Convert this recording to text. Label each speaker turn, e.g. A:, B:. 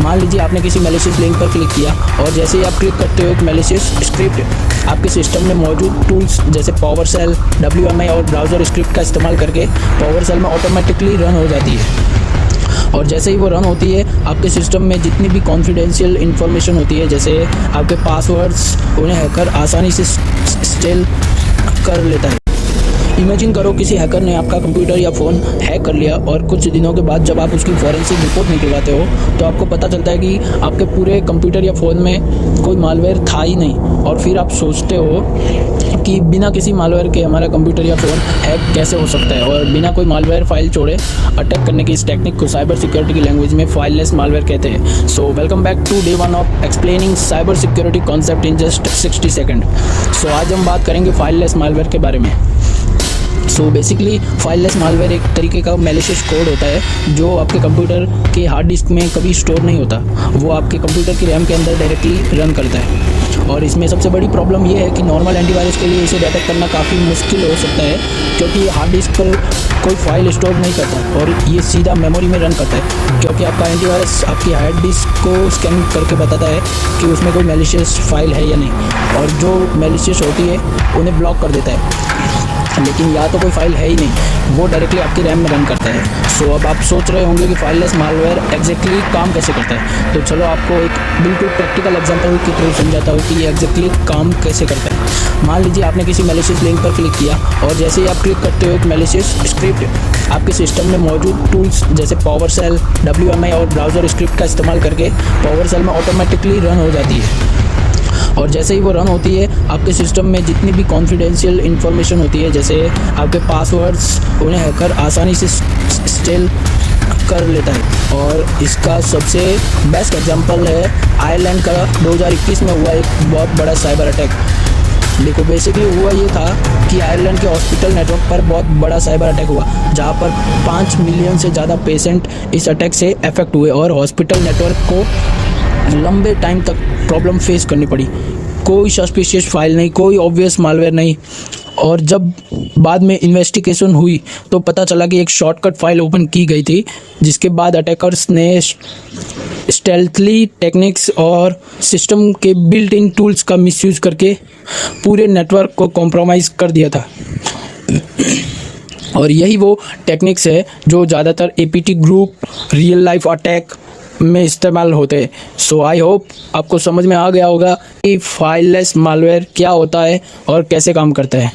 A: मान लीजिए आपने किसी मैलिशियस लिंक पर क्लिक किया और जैसे ही आप क्लिक करते हो एक मैलिशियस स्क्रिप्ट आपके सिस्टम में मौजूद टूल्स जैसे पावरशेल, WMI और ब्राउज़र स्क्रिप्ट का इस्तेमाल करके पावरशेल में ऑटोमेटिकली रन हो जाती है। और जैसे ही वो रन होती है आपके सिस्टम में जितनी भी कॉन्फिडेंशियल इन्फॉर्मेशन होती है, जैसे आपके पासवर्ड्स, उन्हें हैकर आसानी से स्टेल कर लेता है। इमेजिन करो किसी हैकर ने आपका कंप्यूटर या फ़ोन हैक कर लिया और कुछ दिनों के बाद जब आप उसकी फॉरेंसिक रिपोर्ट निकलवाते हो तो आपको पता चलता है कि आपके पूरे कंप्यूटर या फ़ोन में कोई मालवेयर था ही नहीं। और फिर आप सोचते हो कि बिना किसी मालवेयर के हमारा कंप्यूटर या फ़ोन हैक कैसे हो सकता है, और बिना कोई मालवेयर फाइल छोड़े अटैक करने की इस टेक्निक को साइबर सिक्योरिटी की लैंग्वेज में फाइललेस मालवेयर कहते हैं। So welcome back to day 1 of explaining cyber security concept in just 60 second. So आज हम बात करेंगे फाइललेस मालवेयर के बारे में। सो बेसिकली फाइललेस मालवेयर एक तरीके का मैलिशियस कोड होता है जो आपके कंप्यूटर के हार्ड डिस्क में कभी स्टोर नहीं होता, वो आपके कंप्यूटर की रैम के अंदर डायरेक्टली रन करता है। और इसमें सबसे बड़ी प्रॉब्लम ये है कि नॉर्मल एंटीवायरस के लिए इसे डिटेक्ट करना काफ़ी मुश्किल हो सकता है, क्योंकि हार्ड डिस्क पर कोई फाइल स्टोर नहीं करता और ये सीधा मेमोरी में रन करता है, क्योंकि आपका एंटीवायरस आपकी हार्ड डिस्क को स्कैन करके बताता है कि उसमें कोई मैलिशियस फाइल है या नहीं, और जो मैलिशियस होती है उन्हें ब्लॉक कर देता है। लेकिन या तो कोई फाइल है ही नहीं, वो डायरेक्टली आपकी रैम में रन करता है। सो अब आप सोच रहे होंगे कि फाइललेस मालवेयर एग्जैक्टली काम कैसे करता है, तो चलो आपको एक बिल्कुल प्रैक्टिकल एग्जांपल की थ्रू समझाता हूँ कि ये एग्जैक्टली काम कैसे करता है। मान लीजिए आपने किसी मैलिशियस लिंक पर क्लिक किया और जैसे ही आप क्लिक करते हो एक मैलिशियस स्क्रिप्ट आपके सिस्टम में मौजूद टूल्स जैसे पावरशेल, WMI और ब्राउज़र स्क्रिप्ट का इस्तेमाल करके पावरशेल में ऑटोमेटिकली रन हो जाती है। और जैसे ही वो रन होती है आपके सिस्टम में जितनी भी कॉन्फिडेंशियल इन्फॉर्मेशन होती है, जैसे आपके पासवर्ड्स, उन्हें हैकर आसानी से स्टेल कर लेता है। और इसका सबसे बेस्ट एग्जांपल है आयरलैंड का 2021 में हुआ एक बहुत बड़ा साइबर अटैक। देखो बेसिकली हुआ ये था कि आयरलैंड के हॉस्पिटल नेटवर्क पर बहुत बड़ा साइबर अटैक हुआ, जहाँ पर 5 मिलियन से ज़्यादा पेशेंट इस अटैक से अफेक्ट हुए और हॉस्पिटल नेटवर्क को लंबे टाइम तक प्रॉब्लम फेस करनी पड़ी। कोई सस्पिशियस फाइल नहीं, कोई ऑब्वियस मालवेयर नहीं। और जब बाद में इन्वेस्टिगेशन हुई तो पता चला कि एक शॉर्टकट फाइल ओपन की गई थी, जिसके बाद अटैकर्स ने स्टेल्थली टेक्निक्स और सिस्टम के बिल्ट इन टूल्स का मिसयूज करके पूरे नेटवर्क को कॉम्प्रोमाइज़ कर दिया था। और यही वो टेक्निक्स है जो ज़्यादातर APT group real life attack में इस्तेमाल होते हैं। सो आई होप आपको समझ में आ गया होगा कि फाइललेस मालवेयर क्या होता है और कैसे काम करता है।